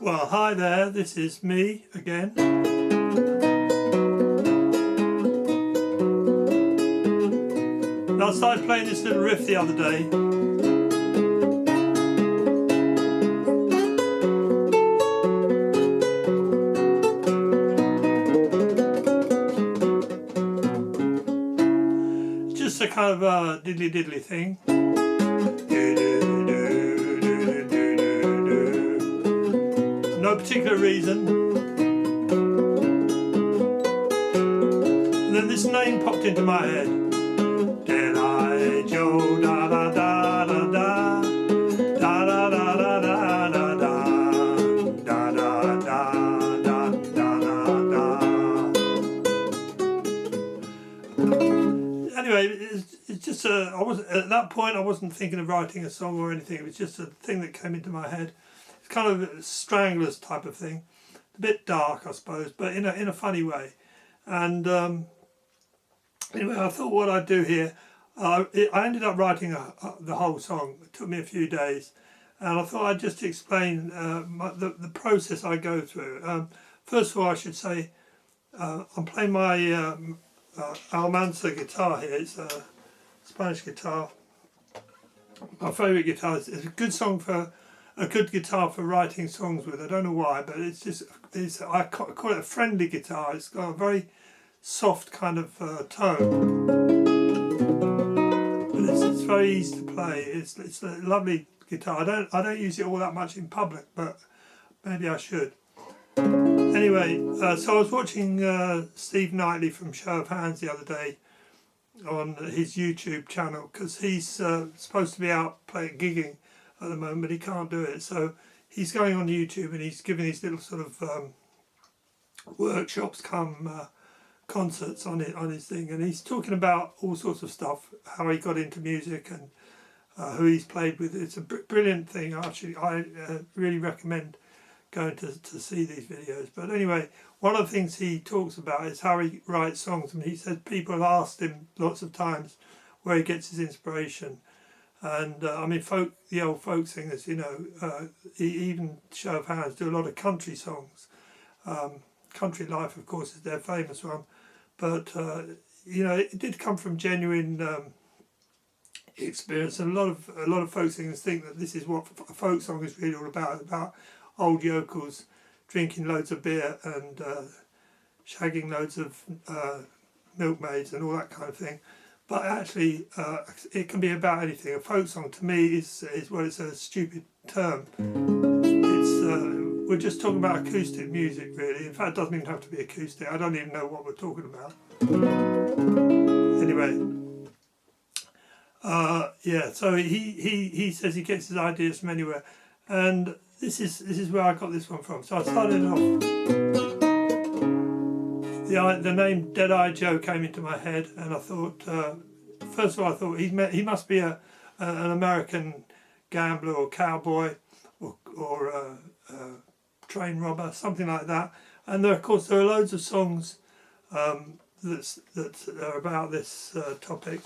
Well, hi there, this is me again. Now, I started playing this little riff the other day. It's just a kind of a diddly thing. No particular reason. And then this name popped into my head. Deadeye Joe, da da da da da, da da da da da da da, da da da da da da. Anyway, it's just I wasn't at that point. I wasn't thinking of writing a song or anything. It was just a thing that came into my head. Kind of a Stranglers type of thing, a bit dark I suppose, but in a funny way. And anyway, I thought what I'd do here, I ended up writing the whole song. It took me a few days, and I thought I'd just explain the process I go through. First of all, I should say I'm playing my Almanza guitar here. It's a Spanish guitar, my favourite guitar. It's a good guitar for writing songs with. I don't know why, but I call it a friendly guitar. It's got a very soft kind of tone, but it's very easy to play. It's a lovely guitar. I don't use it all that much in public, but maybe I should. Anyway, so I was watching Steve Knightley from Show of Hands the other day on his YouTube channel, because he's supposed to be out gigging at the moment, but he can't do it. So he's going on YouTube and he's giving these little sort of workshops come concerts on his thing, and he's talking about all sorts of stuff, how he got into music and who he's played with. It's a brilliant thing. Actually, I really recommend going to see these videos. But anyway, one of the things he talks about is how he writes songs, and he says people have asked him lots of times where he gets his inspiration. And I mean, the old folk singers, you know, even Show of Hands do a lot of country songs. Country Life, of course, is their famous one. But you know, it did come from genuine experience. And a lot of folk singers think that this is what a folk song is really all about old yokels drinking loads of beer and shagging loads of milkmaids and all that kind of thing. But actually, it can be about anything. A folk song, to me, is well, it's a stupid term. We're just talking about acoustic music, really. In fact, it doesn't even have to be acoustic. I don't even know what we're talking about. Anyway, yeah. So he says he gets his ideas from anywhere, and this is where I got this one from. So I started off. The name Deadeye Joe came into my head, and I thought, first of all, I thought he must be an American gambler or cowboy or train robber, something like that. And of course there are loads of songs that are about this topic.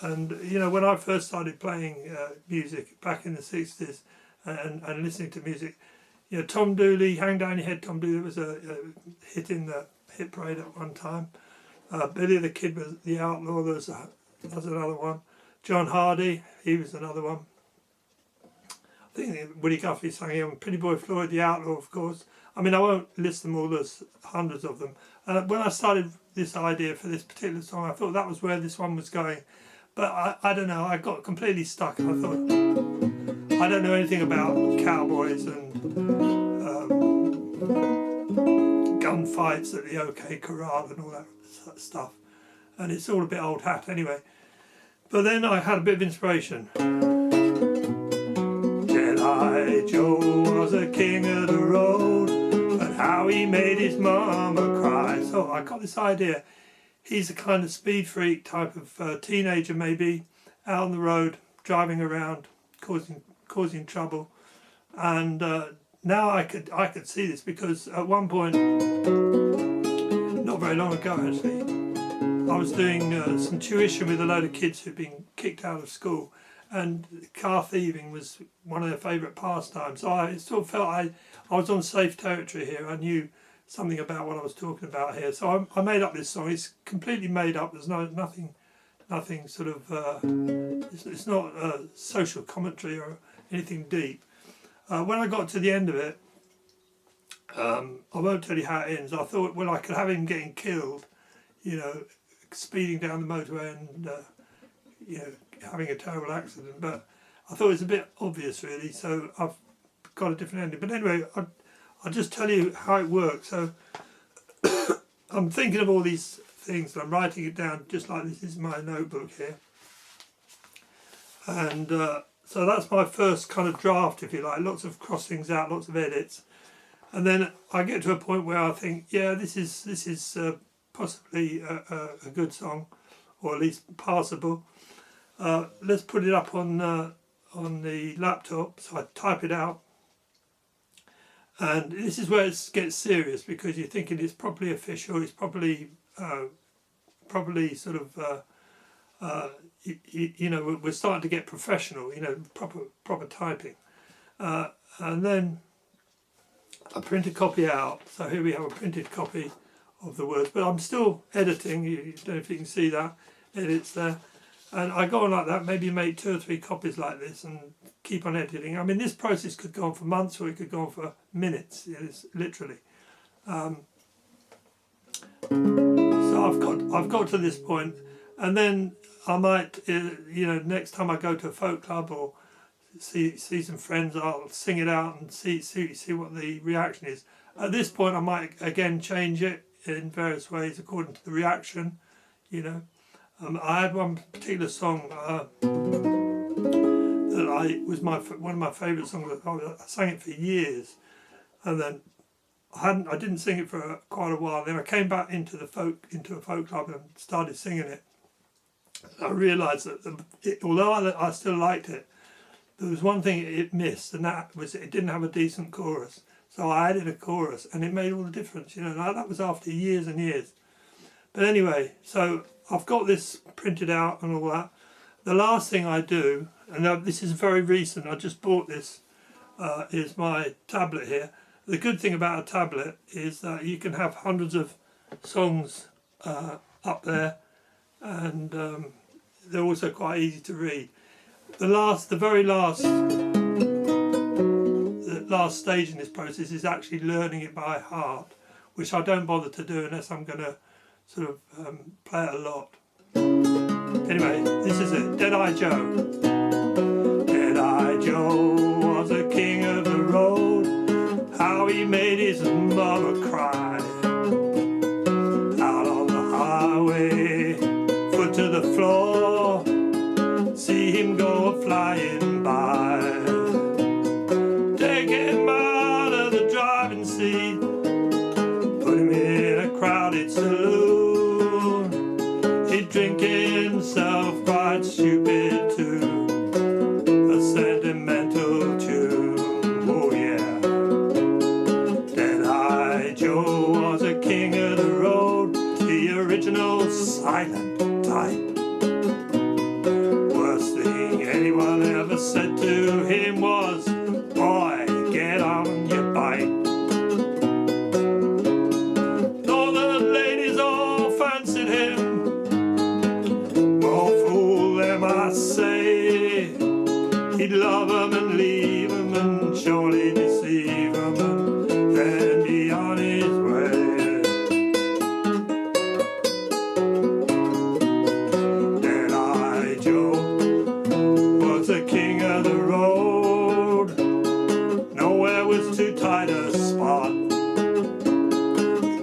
And you know, when I first started playing music back in the 60s and listening to music, you know, Tom Dooley, Hang Down Your Head, Tom Dooley was a hit in the hit parade at one time. Billy the Kid was the Outlaw, there's another one. John Hardy, he was another one. I think Woody Guthrie sang him. Pretty Boy Floyd, the Outlaw, of course. I mean, I won't list them all, there's hundreds of them. And when I started this idea for this particular song, I thought that was where this one was going. But I don't know, I got completely stuck. I thought, I don't know anything about cowboys and gunfights at the OK Corral and all that stuff, and it's all a bit old hat anyway. But then I had a bit of inspiration. Deadeye Joe was a king of the road, and how he made his mama cry. So I got this idea. He's a kind of speed freak type of teenager, maybe, out on the road, driving around, causing trouble. And now I could see this, because at one point, not very long ago actually, I was doing some tuition with a load of kids who'd been kicked out of school, and car thieving was one of their favourite pastimes. So I sort of felt I was on safe territory here. I knew something about what I was talking about here. So I made up this song. It's completely made up. There's nothing sort of, it's not a social commentary or anything deep. When I got to the end of it, I won't tell you how it ends. I thought, well, I could have him getting killed, you know, speeding down the motorway and, you know, having a terrible accident. But I thought it was a bit obvious, really, so I've got a different ending. But anyway, I'll just tell you how it works. So I'm thinking of all these things and I'm writing it down just like this is my notebook here. And so that's my first kind of draft, if you like, lots of cross things out, lots of edits. And then I get to a point where I think, yeah, this is possibly a good song, or at least passable. Let's put it up on the laptop. So I type it out, and this is where it gets serious, because you're thinking it's probably official. It's probably sort of you know, we're starting to get professional. You know, proper typing, and then I print a copy out. So here we have a printed copy of the words, but I'm still editing. You don't know if you can see that edits there, and I go on like that. Maybe make 2 or 3 copies like this and keep on editing. I mean, this process could go on for months, or it could go on for minutes. It's literally. So I've got to this point, and then I might, you know, next time I go to a folk club or see some friends, I'll sing it out and see what the reaction is. At this point, I might again change it in various ways according to the reaction. You know, I had one particular song that was one of my favourite songs. I sang it for years, and then I didn't sing it for quite a while. Then I came back into a folk club and started singing it. I realised that although I still liked it, there was one thing it missed, and that was it didn't have a decent chorus. So I added a chorus, and it made all the difference. You know, that was after years and years. But anyway, so I've got this printed out and all that. The last thing I do, and this is very recent, I just bought this, is my tablet here. The good thing about a tablet is that you can have hundreds of songs up there, and they're also quite easy to read. The last stage in this process is actually learning it by heart, which I don't bother to do unless I'm going to sort of play it a lot. Anyway, this is it. Deadeye Joe. Deadeye Joe was a king of the road. How he made his mother cry. Out on the highway, foot to the floor, see him go flying by. Take him out of the driving seat, put him in a crowded saloon. He'd drink himself quite stupid to a sentimental tune. Oh yeah. Deadeye Joe was a king of the road, the original silent type. Worst thing anyone ever said to him was, "Boy, get on your bike." All the ladies all fancied him, more fool them I say. He'd love them and leave them and surely deceive them and then be on his way. Deadeye Joe was the king of the road. Nowhere was too tight a spot.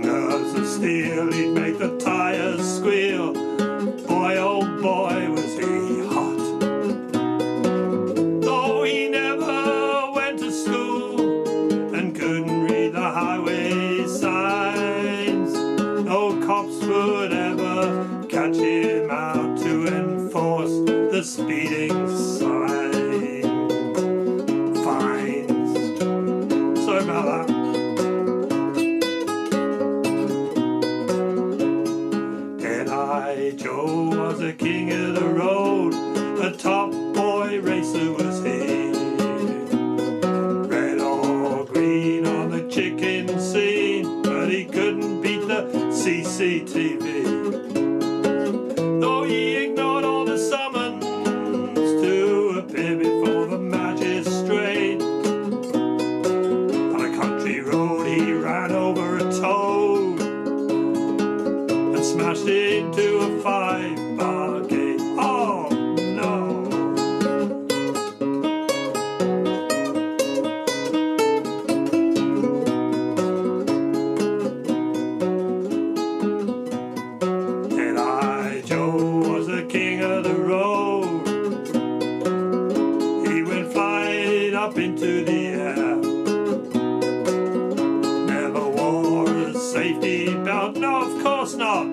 Nerves of steel, he'd make the tires squeal. Boy, oh boy, was he hot. Though he never went to school and couldn't read the highway signs, no cops would ever catch him out to enforce the speeding sign fines. Sorry about that. Deadeye Joe was a king of the road, a top boy breaking scene, but he couldn't beat the CCTV. Though he ignored all the summons to appear before the magistrate. On a country road he ran over a toad and smashed into a 5-bar gate. Oh no! Deadeye Joe was the king of the road. He went flying up into the air. Never wore a safety belt, no, of course not.